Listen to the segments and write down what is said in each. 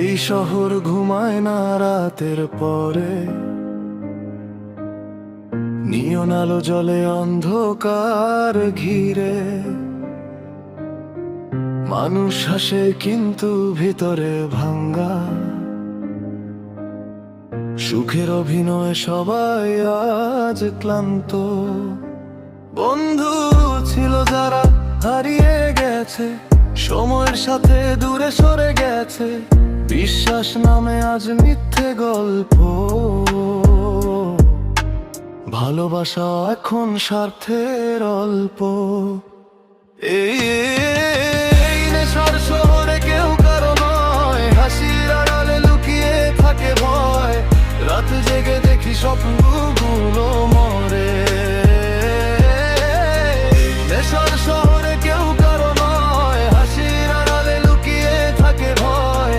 এই শহর ঘুমায় না রাতের পরে, নিয়ন আলো জলে অন্ধকার ঘিরে। মানুষ হাসে কিন্তু ভিতরে ভাঙ্গা, সুখের অভিনয় সবাই আজ ক্লান্ত। বন্ধু ছিল যারা হারিয়ে গেছে, সময়ের সাথে দূরে সরে গেছে। বিশ্বাস নামে আজ মিথ্যে গল্প, ভালোবাসা এখন স্বার্থের অল্প। এই নেশার শহরে কেউ কারো নয়, হাসির আড়ালে লুকিয়ে থাকে ভয়। রাত জেগে দেখি স্বপ্নগুলো মরে। নেশার শহরে কেউ কারো নয়, হাসির আড়ালে লুকিয়ে থাকে ভয়।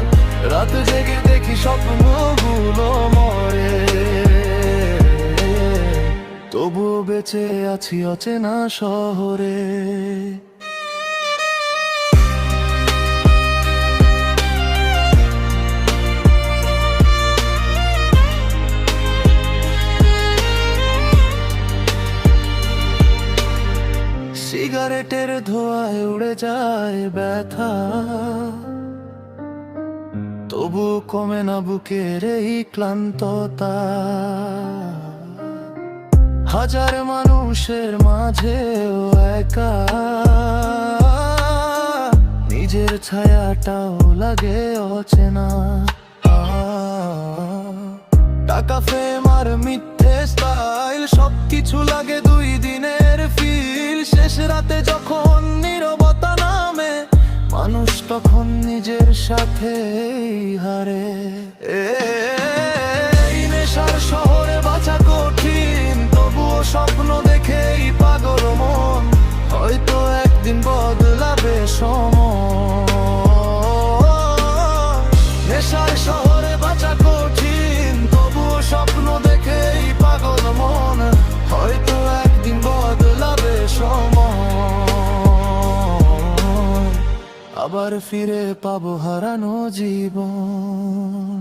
রাত জেগে দেখি স্বপ্নগুলো মরে। তবুও বেঁচে আছি অচেনা শহরে। সিগারেটের ধোঁয়ায় উড়ে যায় ব্যথা, তবু কমে না বুকের এই ক্লান্ততা। হাজার মানুষের মাঝেও একা, নিজের ছায়াটাও লাগে অচেনা। টাকা ফেম আর মিথ্যে স্টাইল, সবকিছু লাগে দুই দিনের ফিল। শেষ রাতে যখন নীরবতা নামে, মানুষ তখন নিজের সাথে হারে। এই নেশার শহরে বাঁচা কঠিন, তবুও স্বপ্ন দেখেই পাগল মন। হয়তো একদিন বদলাবে সময়। নেশার শহরে বাঁচা কঠিন, তবুও স্বপ্ন দেখেই পাগল মন। হয়তো একদিন বদলাবে সময়, আবার ফিরে পাবো হারানো জীবন।